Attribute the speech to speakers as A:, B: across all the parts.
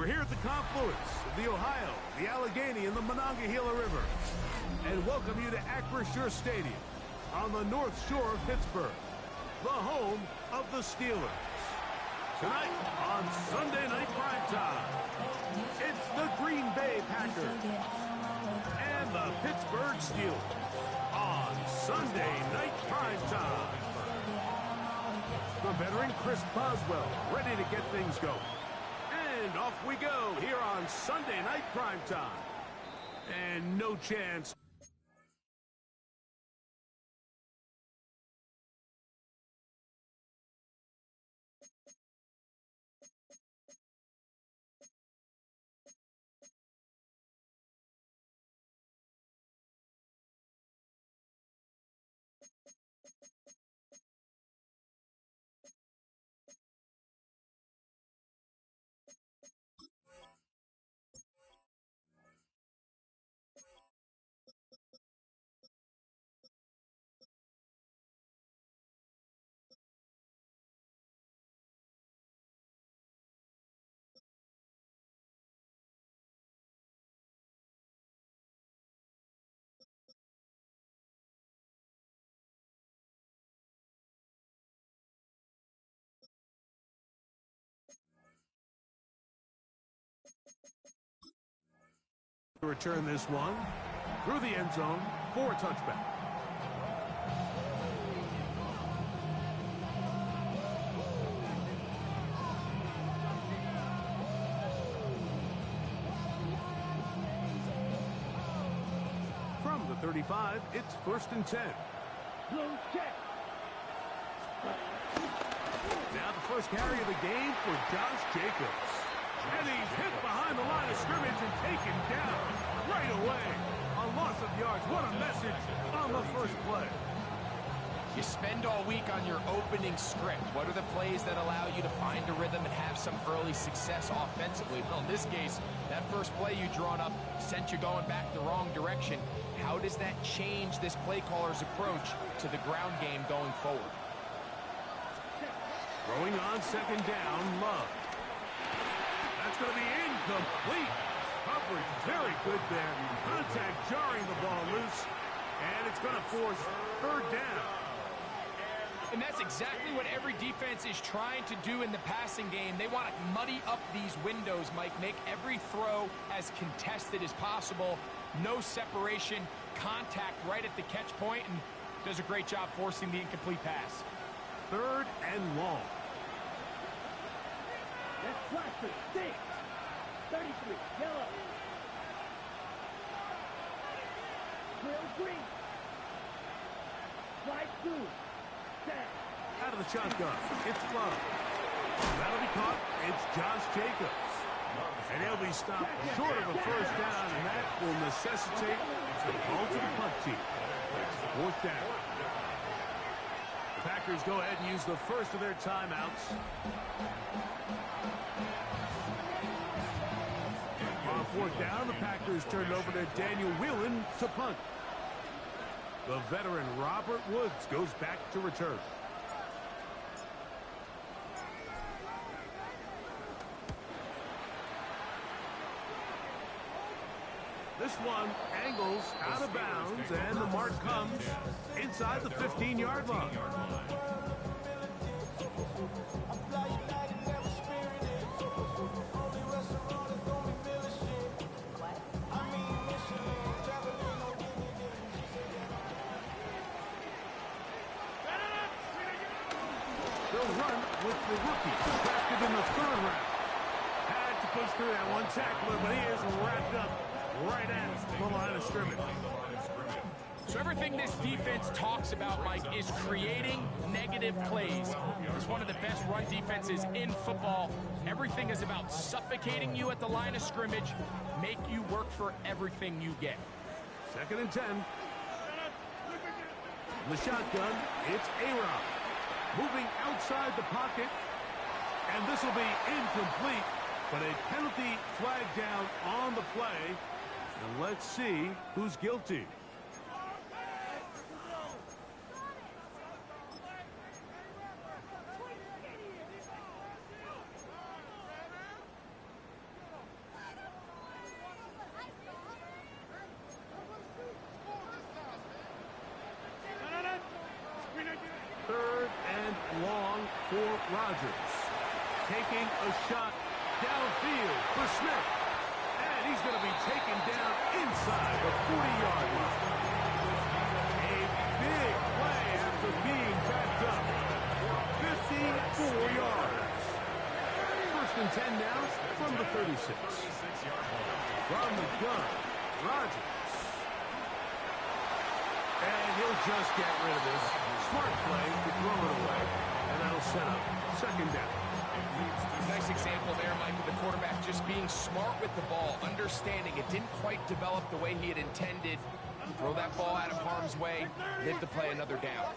A: We're here at the confluence of the Ohio, the Allegheny, and the Monongahela River, and welcome you to Acrisure Stadium on the North Shore of Pittsburgh, the home of the Steelers. Tonight on Sunday Night Primetime, it's the Green Bay Packers and the Pittsburgh Steelers on Sunday Night Primetime. The veteran Chris Boswell ready to get things going. And off we go here on Sunday Night Primetime. And no chance. To return this one through the end zone for a touchback. From the 35, it's 1st and 10. Now the first carry of the game for Josh Jacobs. And he's hit behind the line of scrimmage and taken down right away. A loss of yards. What a message on the first play.
B: You spend all week on your opening script. What are the plays that allow you to find a rhythm and have some early success offensively? Well, in this case, that first play you drawn up sent you going back the wrong direction. How does that change this play caller's approach to the ground game going forward?
A: Throwing on 2nd down, Love. That's going to be incomplete. Coverage very good there. Contact jarring the ball loose. And it's going to force 3rd down.
B: And that's exactly what every defense is trying to do in the passing game. They want to muddy up these windows, Mike. Make every throw as contested as possible. No separation. Contact right at the catch point, and does a great job forcing the incomplete pass.
A: 3rd and long.
C: That's cluster, 6, 33, yellow. Drill green. Slide 2, set.
A: Out of the shotgun, it's Love. That'll be caught. It's Josh Jacobs. And he'll be stopped short of a 1st down, and that will necessitate the ball to the punt team. 4th down. The Packers go ahead and use the first of their timeouts. On 4th down, the Packers turned over to Daniel Whelan to punt. The veteran Robert Woods goes back to return. This one angles out of bounds, and the mark comes inside the 15-yard line. They'll run with the rookie, drafted in the 3rd round. Had to push through that one tackler, but he is wrapped up right at the line of scrimmage.
B: So everything this defense talks about, Mike, is creating negative plays. It's one of the best run defenses in football. Everything is about suffocating you at the line of scrimmage, make you work for everything you get.
A: 2nd and 10. The shotgun, it's A-Rob. Moving outside the pocket, and this will be incomplete, but a penalty flag down on the play. And let's see who's guilty. Rodgers taking a shot downfield for Smith. And he's going to be taken down inside the 40-yard line. A big play after being backed up. 54 yards. First and 10 now from the 36. From the gun, Rodgers. And he'll just get rid of this. Smart play to throw it away. And that'll set up second down.
B: Nice example there, Mike, of the quarterback just being smart with the ball, understanding it didn't quite develop the way he had intended. Throw that ball out of harm's way, live to play another down.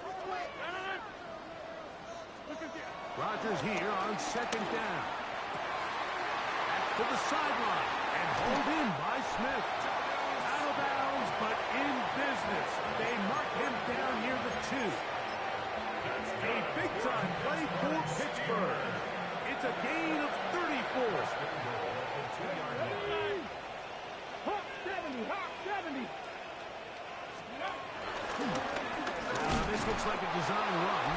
A: Rodgers here on second down. To the sideline and hauled in by Smith. Out of bounds, but in business. They mark him down near the 2. A big-time play for Pittsburgh. It's a gain of 34.
C: Hawk 70, Hawk 70.
A: This looks like a design run.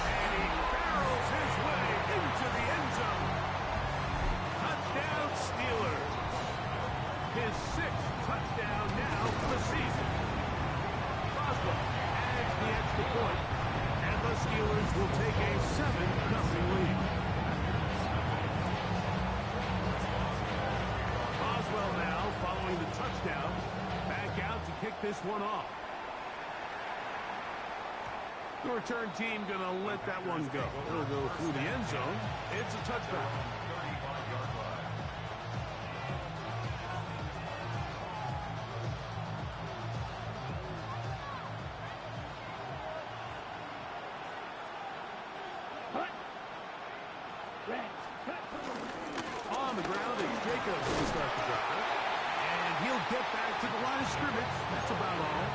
A: And he barrels his way into the end zone. Touchdown Steelers. His 6th touchdown now for the season. Boswell adds the extra point. And the Steelers will take a 7-0 lead. Boswell now following the touchdown. Back out to kick this one off. The return team going to let that one go. It'll go through the end zone. It's a touchback. On the ground is Jacobs to start the drive. And he'll get back to the line of scrimmage. That's about all.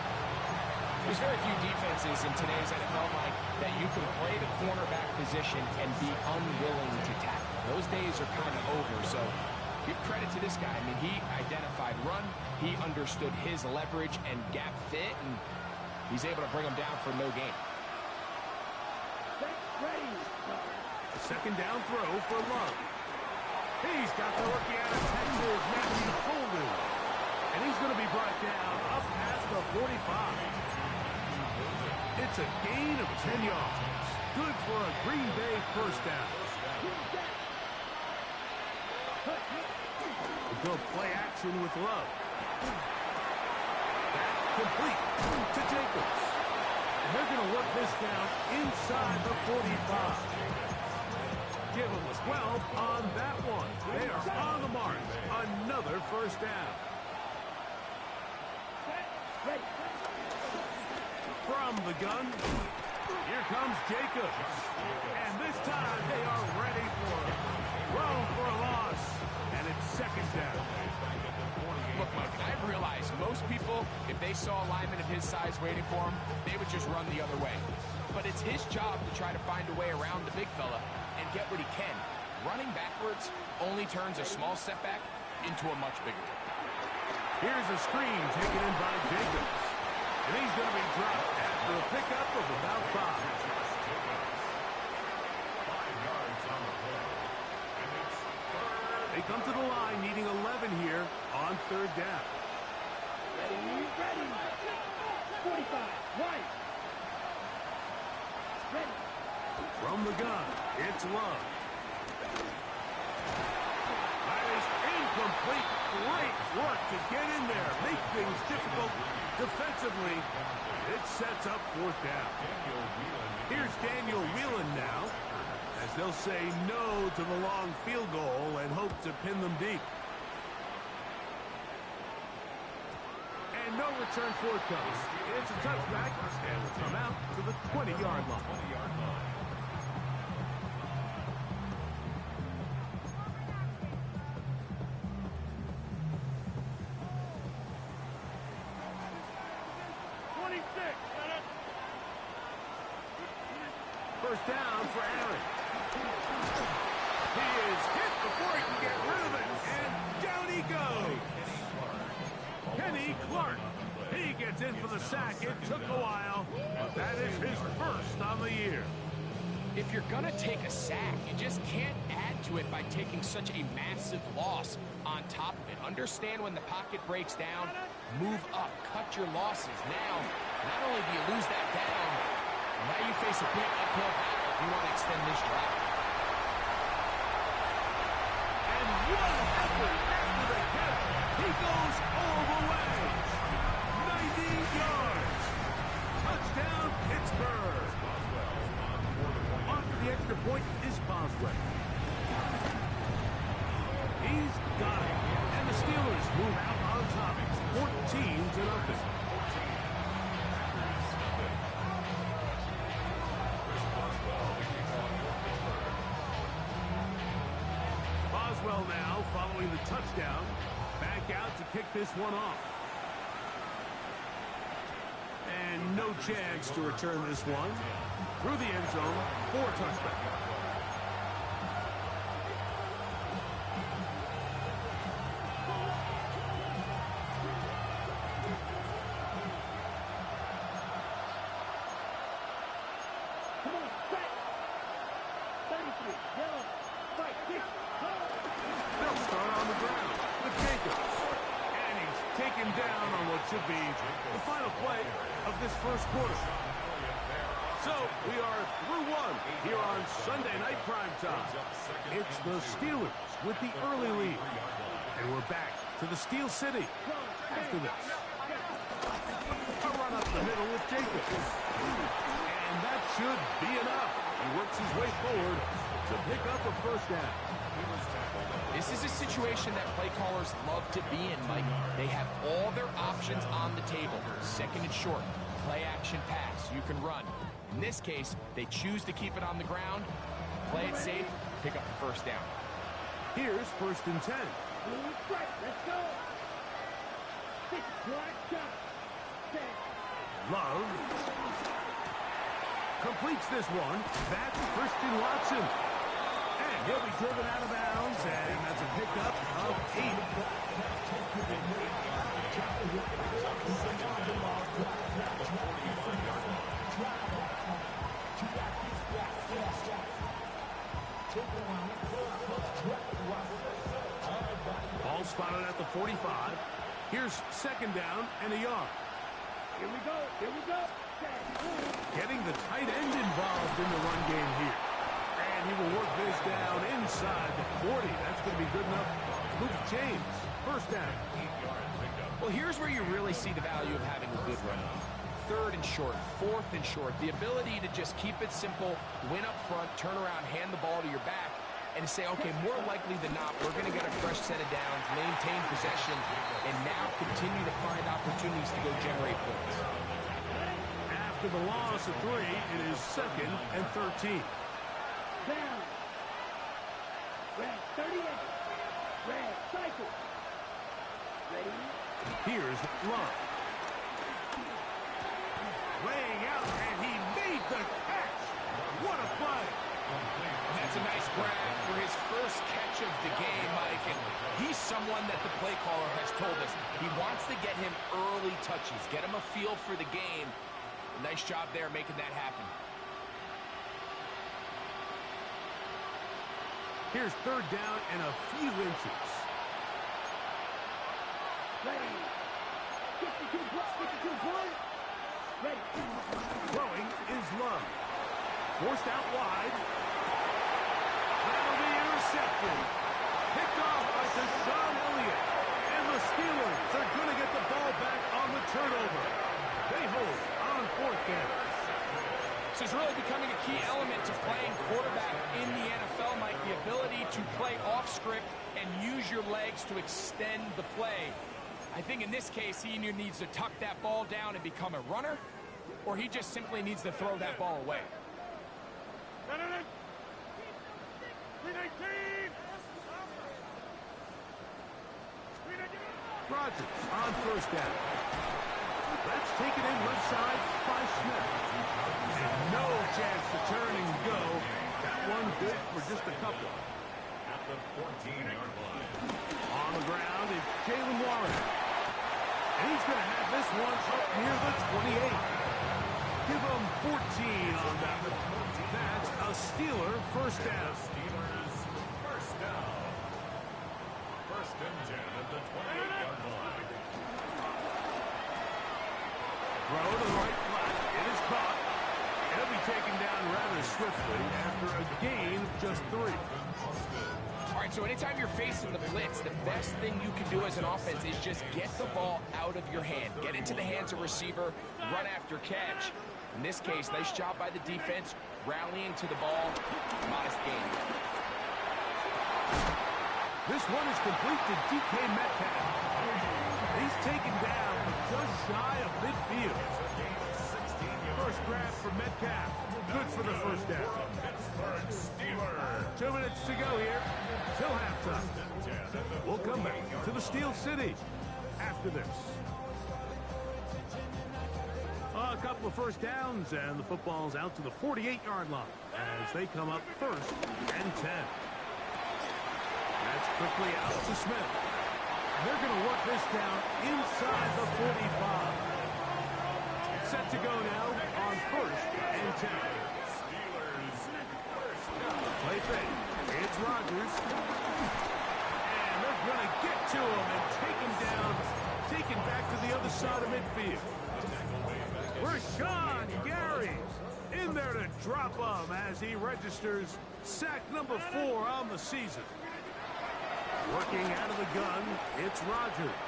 B: There's very few defenses in today's NFL, Mike, that you can play the cornerback position and be unwilling to tackle. Those days are kind of over, so give credit to this guy. I mean, he identified run, he understood his leverage and gap fit, and he's able to bring him down for no gain.
A: A second down throw for Love. He's got the rookie out of Texas, Matthew Golden. And he's going to be brought down up past the 45. It's a gain of 10 yards. Good for a Green Bay first down. They'll play action with Love. That complete to Jacobs. And they're going to work this down inside the 45. Give them a 12 on that one. They are on the mark. Another first down. From the gun, here comes Jacobs. And this time they are ready for it. Throw for a loss. And it's second down.
B: Look, Mike, I realize most people, if they saw a lineman of his size waiting for him, they would just run the other way. But it's his job to try to find a way around the big fella and get what he can. Running backwards only turns a small setback into a much bigger one.
A: Here's a screen taken in by Jacobs. And he's going to be dropped after a pickup of about 5. They come to the line needing 11 here on third down.
C: Ready. 45, right. Ready.
A: From the gun, it's Love. That is incomplete. Great work to get in there. Make things difficult defensively. It sets up fourth down. Here's Daniel Whelan now, as they'll say no to the long field goal and hope to pin them deep. And no return forthcomes. It's a touchback, and will come out to the 20-yard line. First down for Aaron. He is hit before he can get rid of it, and down he goes. Kenny Clark. He gets in for the sack. It took a while, but that is his first on the year.
B: If you're going to take a sack, you just can't add to it by taking such a massive loss on top of it. Understand when the pocket breaks down, move up, cut your losses. Now, not only do you lose that down, now you face a big uphill battle if you want to extend this drive.
A: And what an effort after the catch. He goes all the way. 90 yards. Touchdown, Pittsburgh. On for the extra point is Boswell. He's got it. And the Steelers move out on top. 14-0. Boswell now following the touchdown. Back out to kick this one off. And no chance to return this one. Through the end zone for a touchback.
C: Come on, back. 33, yellow, fight, kick, go.
A: They'll start on the ground with Jacobs. And he's taken down on what should be the final play of this first quarter. So, we are through one here on Sunday Night Primetime. It's the Steelers with the early lead. And we're back to the Steel City after this. A run up the middle with Jacobs. And that should be enough. He works his way forward to pick up a first down.
B: This is a situation that play callers love to be in, Mike. They have all their options on the table. Second and short, play action pass, you can run. In this case, they choose to keep it on the ground, play it safe, pick up the first down.
A: Here's 1st and 10.
C: Right, let's go. 6, black shot. 10.
A: Love completes this one. That's Christian Watson. And he'll be driven out of bounds, and that's a pickup of 8. Ball spotted at the 45. Here's 2nd down and a yard.
C: Here we go, here we go. 10.
A: Getting the tight end involved in the run game here. And he will work this down inside the 40. That's going to be good enough to move the chains. First down.
B: Well, here's where you really see the value of having a good run game. 3rd and short, 4th and short. The ability to just keep it simple, win up front, turn around, hand the ball to your back, and say, okay, more likely than not, we're going to get a fresh set of downs, maintain possession, and now continue to find opportunities to go generate points.
A: After the loss of 3, it is 2nd and 13.
C: Down. Red, 38. Red, cycle. Ready?
A: Here's Love. Laying out, and he made the catch. What a play.
B: And that's a nice grab for his first catch of the game, Mike. And he's someone that the play caller has told us he wants to get him early touches, get him a feel for the game. Nice job there making that happen.
A: Here's 3rd down and a few inches.
C: Ready. 52 points. Ready.
A: Throwing is Love. Forced out wide. That'll be intercepted. Picked off by Deshaun Elliott. And the Steelers are going to get the ball back on the turnover. They hold on 4th down.
B: This is really becoming a key element to playing quarterback in the NFL, Mike. The ability to play off script and use your legs to extend the play. I think in this case, he either needs to tuck that ball down and become a runner, or he just simply needs to throw that ball away.
A: Rodgers on 1st down. That's taken in left side by Smith. And no chance to turn and go. That one good for just a couple. At the 14-yard line. On the ground is Jalen Warren. And he's going to have this one up near the 28. Give him 14 on that one. That's a Steeler first down.
D: Steelers first down. First and 10 at the 28-yard line.
A: Throw to the right flat. It is caught. He'll be taken down rather swiftly after a gain of just 3.
B: All right, so anytime you're facing the blitz, the best thing you can do as an offense is just get the ball out of your hand. Get into the hands of receiver, run after catch. In this case, nice job by the defense, rallying to the ball. Modest gain.
A: This one is complete to DK Metcalf. He's taken down just shy of midfield. First grab for Metcalf. Good for the first down. 2 minutes to go here till halftime. We'll come back to the Steel City after this. A couple of first downs, and the football's out to the 48-yard line as they come up first and 10. That's quickly out to Smith. They're going to work this down inside the 45. Set to go now on first and 10. Play fake. It's Rodgers. And they're going to get to him and take him down. Taken back to the other side of midfield. Rashawn Gary in there to drop him as he registers sack number 4 on the season. Working out of the gun, it's Rodgers.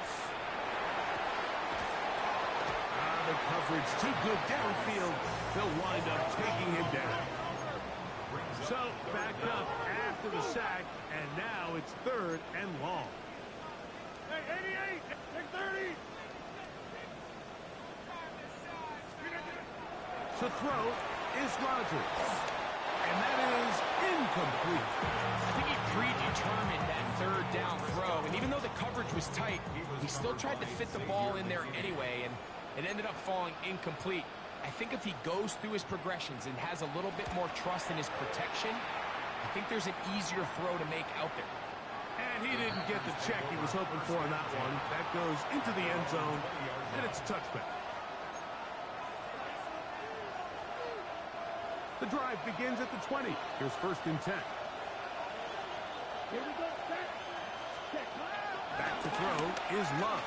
A: The coverage too good downfield. They'll wind up taking him down. So back up after the sack, and now it's 3rd and long.
C: Hey, 88, take 30.
A: To throw is Rodgers. And that is incomplete.
B: I think he predetermined that 3rd down throw, and even though the coverage was tight, he still tried to fit the ball in there anyway, and it ended up falling incomplete. I think if he goes through his progressions and has a little bit more trust in his protection, I think there's an easier throw to make out there.
A: And he didn't get the check he was hoping for on that one. That goes into the end zone, and it's a touchback. The drive begins at the 20. Here's first and 10.
C: Here we go, set. Check.
A: Back to throw is Love.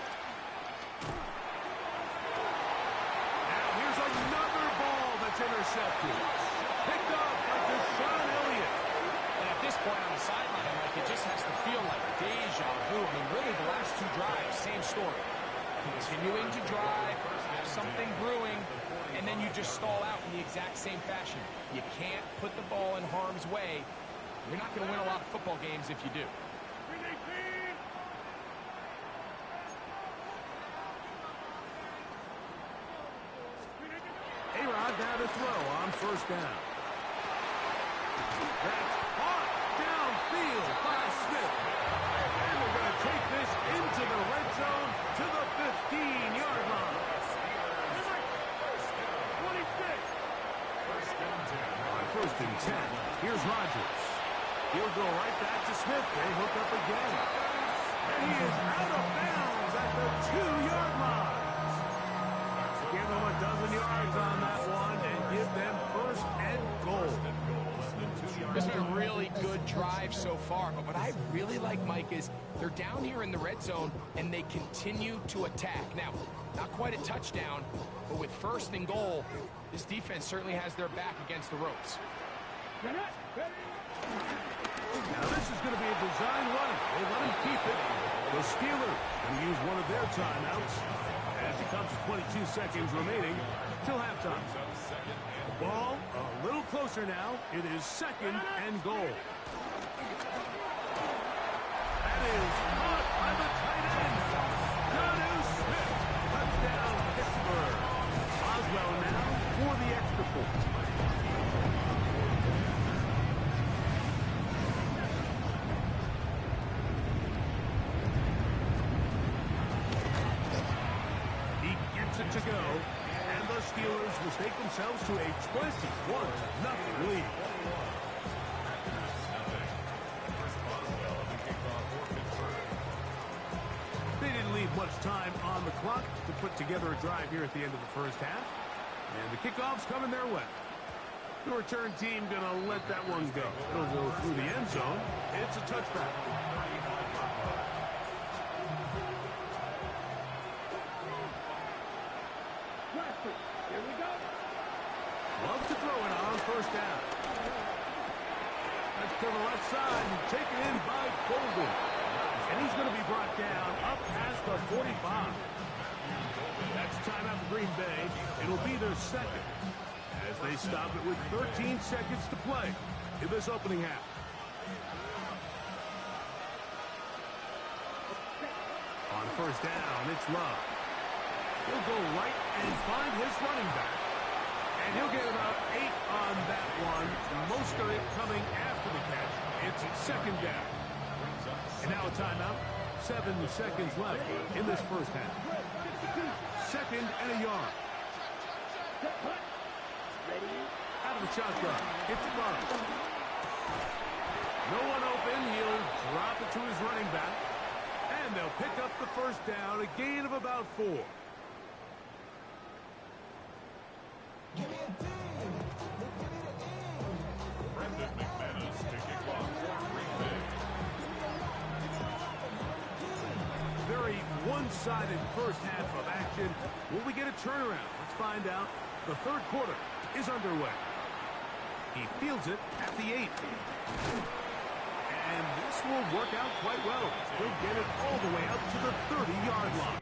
A: Now here's another ball that's intercepted. Picked off by Deshaun Elliott.
B: And at this point on the sideline, like, it just has to feel like deja vu. I mean, really, the last 2 drives, same story. Continuing to drive, have something brewing, and then you just stall out in the exact same fashion. You can't put the ball in harm's way. You're not going to win a lot of football games if you do.
A: A-Rod now to throw on first down. That's caught downfield by Smith. And we're going to take this into the red zone to the 15-yard line. 1st and 10. Here's Rodgers. He'll go right back to Smith. They hook up again. And he is out of bounds at the 2-yard line. Give them a dozen yards on that one and give them 1st and goal.
B: This has been a really good drive so far, but what I really like, Mike, is they're down here in the red zone and they continue to attack. Now, not quite a touchdown, but with 1st and goal, this defense certainly has their back against the ropes.
A: Now this is going to be a design run. They let him keep it. The Steelers going to use one of their timeouts as it comes to 22 seconds remaining till halftime. The ball a little closer now. It is 2nd and goal. That is caught by the tight end. Jonnu Smith. Touchdown, Pittsburgh. Oswell now for the extra point. He gets it to go, and the Steelers will take themselves to a 21-0 lead. They didn't leave much time on the clock to put together a drive here at the end of the first half. And the kickoff's coming their way. The return team going to let that one go. It'll go through the end zone. It's a touchback.
C: Here we go.
A: Love to throw it on first down. That's to the left side and taken in by Golden. And he's going to be brought down up past the 45. That's timeout for Green Bay. It'll be their second as they stop it with 13 seconds to play in this opening half. On first down, it's Love. He'll go right and find his running back. And he'll get about 8 on that one. Most of it coming after the catch. It's second down. And now a timeout. 7 seconds left in this first half. Second and a yard. Out of the shotgun. It's Love. No one open. He'll drop it to his running back. And they'll pick up the first down. A gain of about 4.
D: Brandon McManus taking off for Green Bay.
A: Very one-sided first half of action. Will we get a turnaround? Let's find out. The third quarter is underway. He fields it at the 8. And this will work out quite well. He'll get it all the way up to the 30-yard line.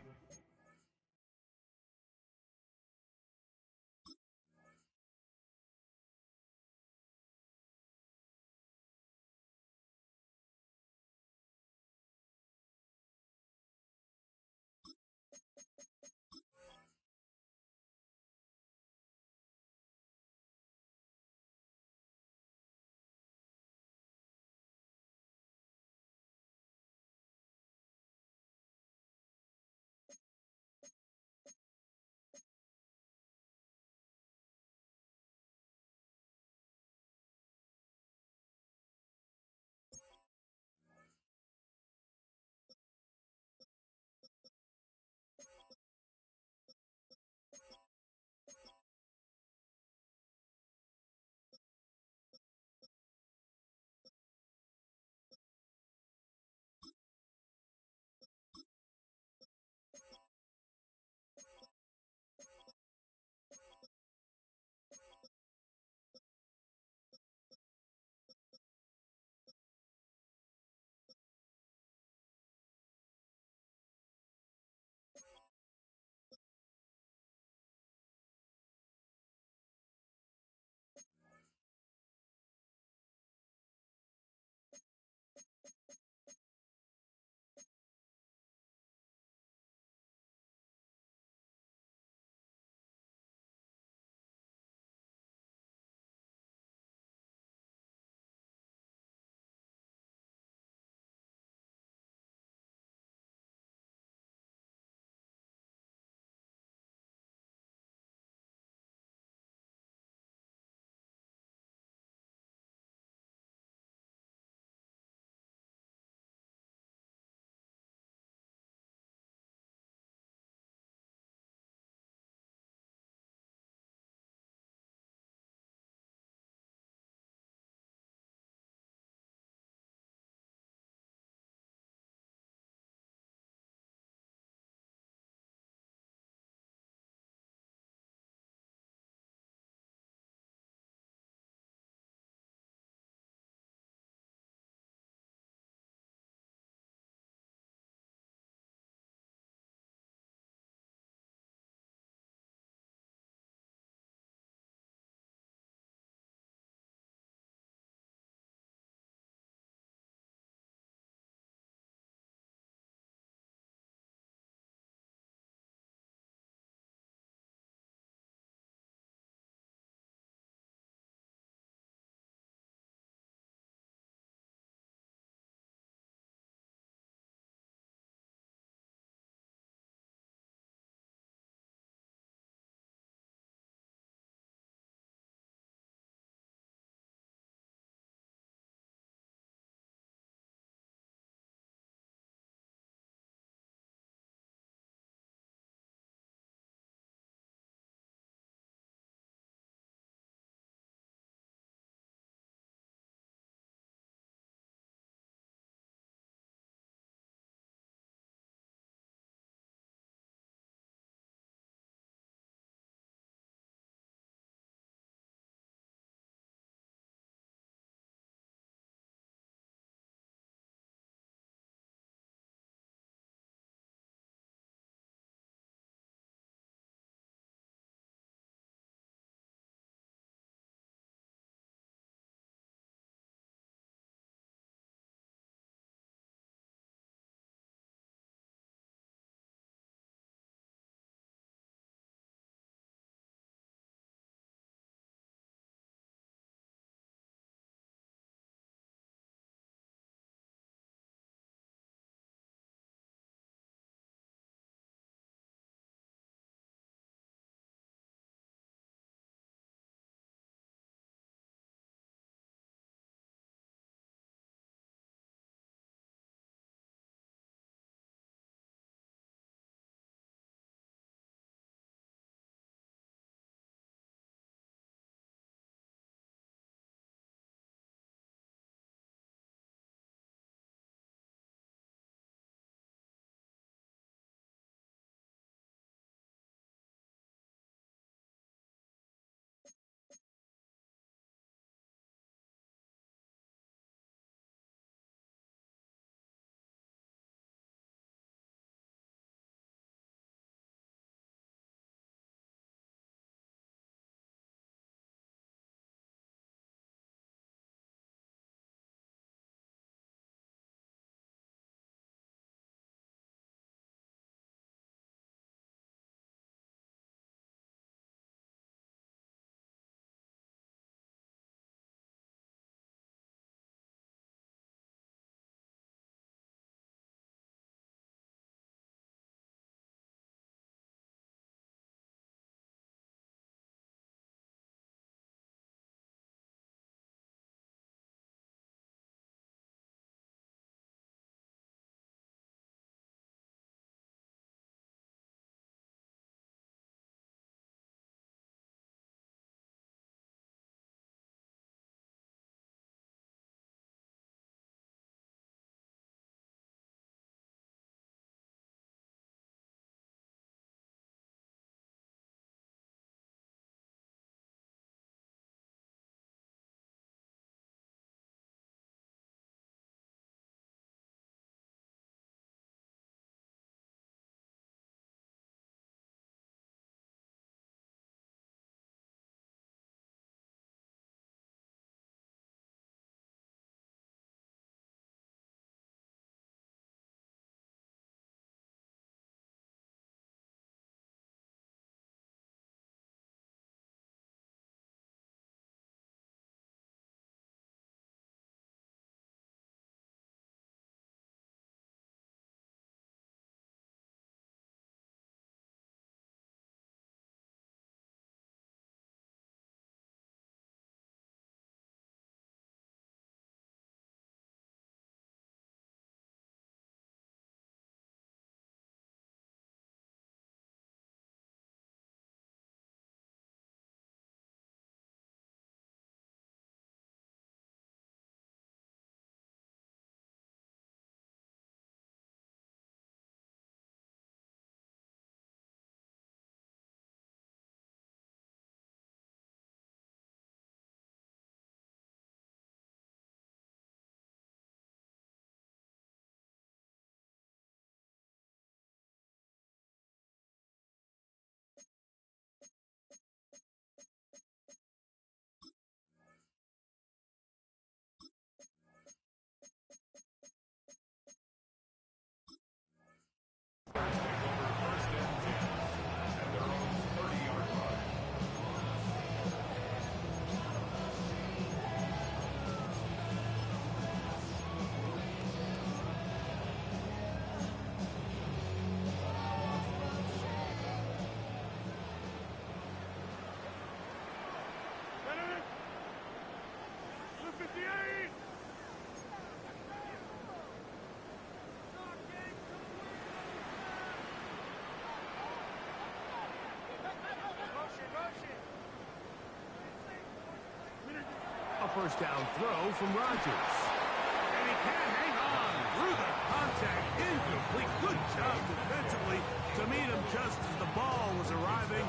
A: a first down throw from Rodgers. And he can't hang on through the contact. Incomplete. Good job defensively to meet him just as the ball was arriving.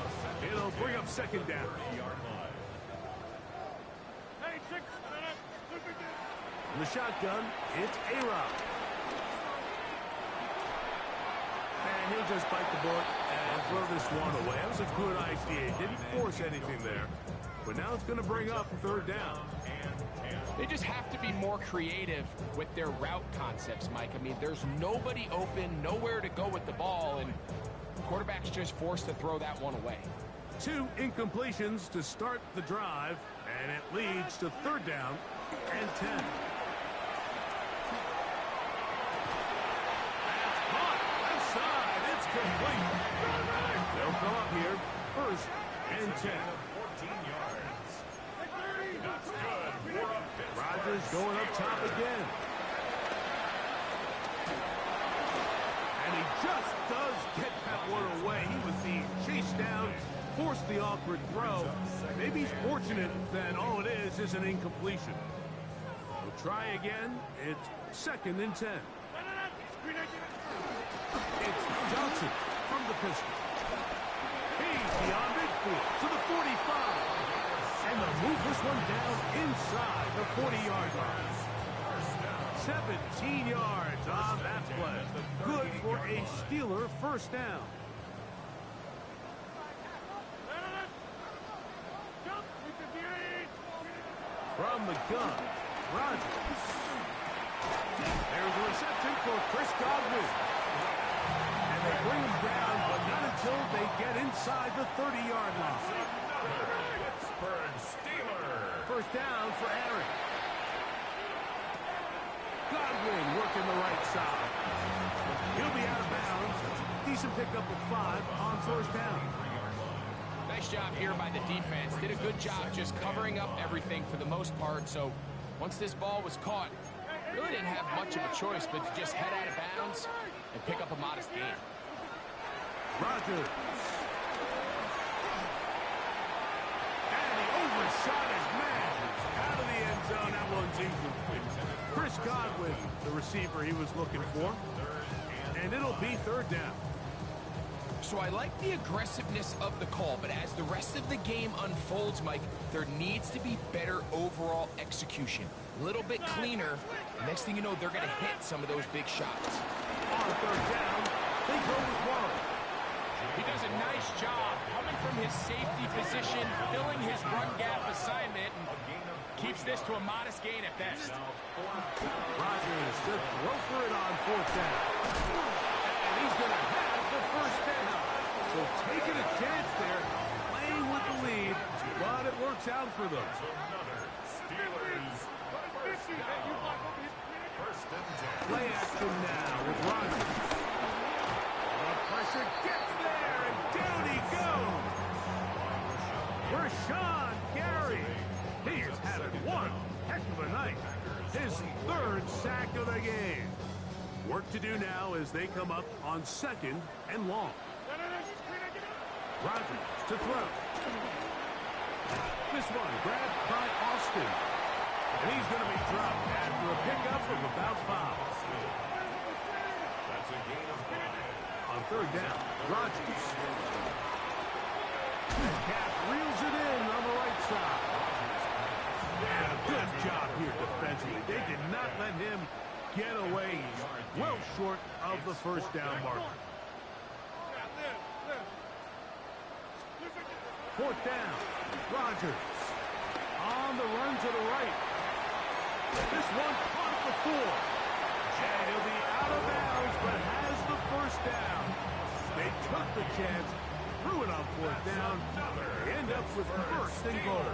A: It'll bring up second down. In the shotgun, it's A-Rod. And he'll just bite the bullet and throw this one away. That was a good idea. He didn't force anything there. But now it's going to bring up third down.
B: They just have to be more creative with their route concepts, Mike. I mean, there's nobody open, nowhere to go with the ball, and the quarterback's just forced to throw that one away.
A: 2 incompletions to start the drive, and it leads to third down and 10. That's caught. Left side. It's complete. They'll come up here. First and 10.
D: 14 yards. That's good.
A: Rodgers going up top again. And he just does get that one away. He was being chased down, forced the awkward throw. Maybe he's fortunate that all it is an incompletion. We'll try again. It's second and 10. It's Johnson from the pistol. He's beyond midfield to the 45. And they'll move this one down inside the 40-yard line. 17 yards on that play. Good for a Steeler first down. From the gun, Rodgers. There's a reception for Chris Godwin. And they bring him down, but not until they get inside the 30-yard line.
D: Pittsburgh Steelers.
A: First down for Aaron. Godwin working the right side. He'll be out of bounds. Decent pickup of 5 on first down.
B: Nice job here by the defense. Did a good job just covering up everything for the most part. So once this ball was caught, really didn't have much of a choice but to just head out of bounds and pick up a modest gain.
A: Rodgers. And he overshot his man. Out of the end zone. That one's incomplete. Chris Godwin, the receiver he was looking for. And it'll be third down.
B: So I like the aggressiveness of the call, but as the rest of the game unfolds, Mike, there needs to be better overall execution. A little bit cleaner. Next thing you know, they're going to hit some of those big shots.
A: On third down, they go with Warren.
B: He does a nice job coming from his safety position, filling his run gap assignment, and keeps this to a modest gain at best.
A: Rodgers to throw for it on fourth down. And he's going to have the first down. So taking a chance there, playing with the lead, but it works out for them. Play action now with Rodgers. The pressure gets there, and down he goes. Rashawn Gary. He is having one heck of a night. His third sack of the game. Work to do now as they come up on second and long. Rodgers to throw. This one grabbed by Austin. And he's going to be dropped after a pickup of about 5.
D: That's a gain of 5.
A: On third down, Rodgers. Metcalf reels it in on the right side. And a good job here defensively. They did not let him get away. He's well short of the first down marker. Fourth down, Rodgers on the run to the right. This one caught at the 4. And he'll be out of bounds, but has the first down. They took the chance, threw it on fourth down. They end up with first and goal.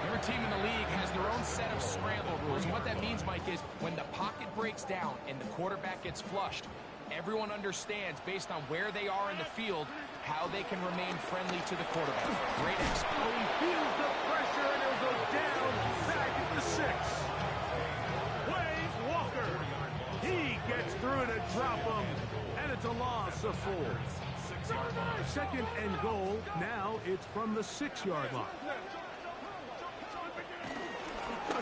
B: Every team in the league has their own set of scramble rules. And what that means, Mike, is when the pocket breaks down and the quarterback gets flushed, everyone understands, based on where they are in the field, how they can remain friendly to the quarterback. Great execution.
A: He feels the pressure, and he'll go down back at the 6. Wade Walker. He gets through to drop him, and it's a loss of 4. Second and goal. Now it's from the 6-yard line.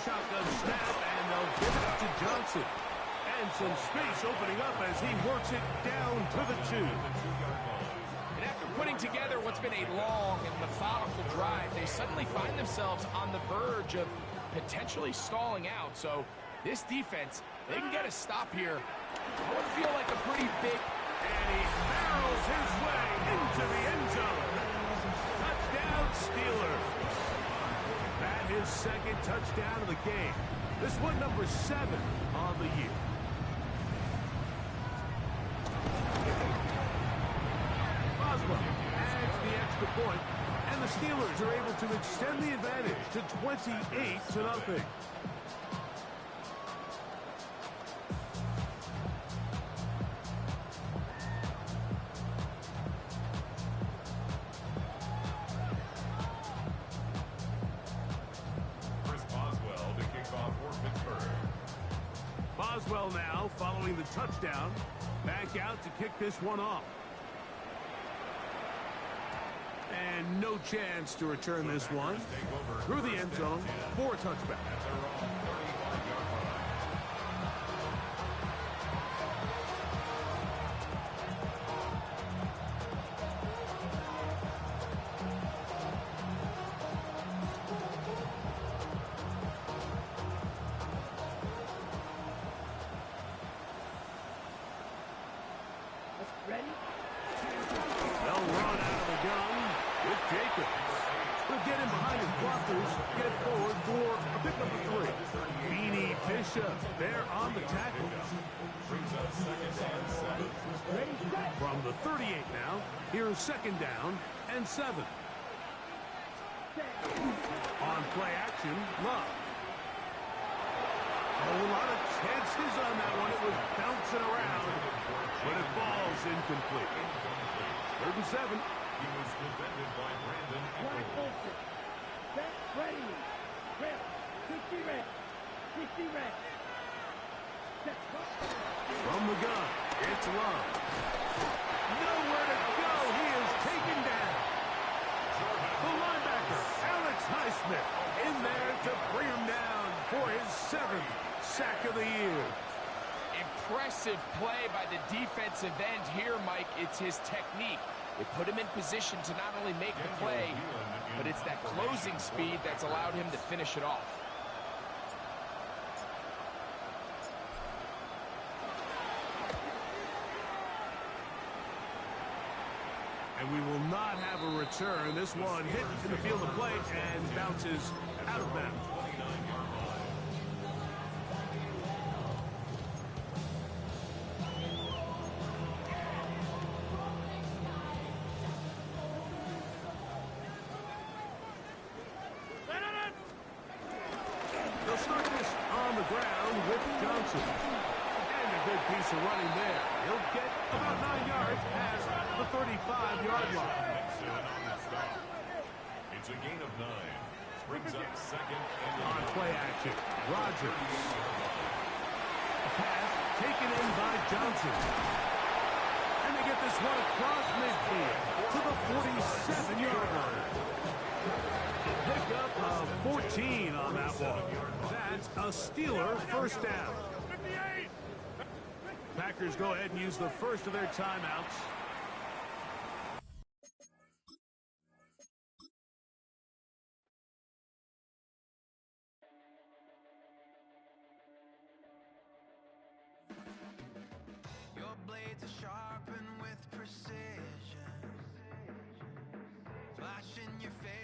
A: shotgun snap, and they'll give it to Johnson. And some space opening up as he works it down to the 2.
B: And after putting together what's been a long and methodical drive, they suddenly find themselves on the verge of potentially stalling out. So this defense, they can get a stop here. That would feel like a pretty big...
A: And he barrels his way into the end zone. Touchdown, Steelers. That is second touchdown of the game. This one number 7 on the year. Boswell adds the extra point, and the Steelers are able to extend the advantage to 28-0. Boswell now following the touchdown. Back out to kick this one off. And no chance to return this one. Through the end zone for a touchback.
C: Ready?
A: They'll run out of the gun with Jacobs. He'll get in behind his blockers, get forward for a big number 3. Beanie Bishop there on the tackle. From the 38 now, here's second down and 7. On play action, Love. A whole lot of chances on that one. It was bouncing around, but it falls incomplete. 3rd and 7.
D: He was defended by Brandon
C: Wide
D: Echols.
C: open. Set, ready. Red. 50 red. 50 red. Set,
A: From the gun, it's Love. Nowhere to go. He is taken down. The linebacker, Alex Highsmith, in there to bring him down for his 7th sack of the year.
B: Impressive play by the defensive end here, Mike. It's his technique. They put him in position to not only make the play, but it's that closing speed that's allowed him to finish it off.
A: And we will not have a return. This one hit in the field of play and bounces out of bounds. They'll start this on the ground with Johnson. And a good piece of running there. He'll get about 9 yards past the 35-yard line.
D: It's a gain of 9. Brings up second and
A: On play action, Rodgers. A pass taken in by Johnson. And they get this one across midfield to the 47-yard line. Pick up a 14 on that one. That's a Steeler first down. Packers go ahead and use the first of their timeouts.
E: Your blades are sharpened with precision. Flash in your face.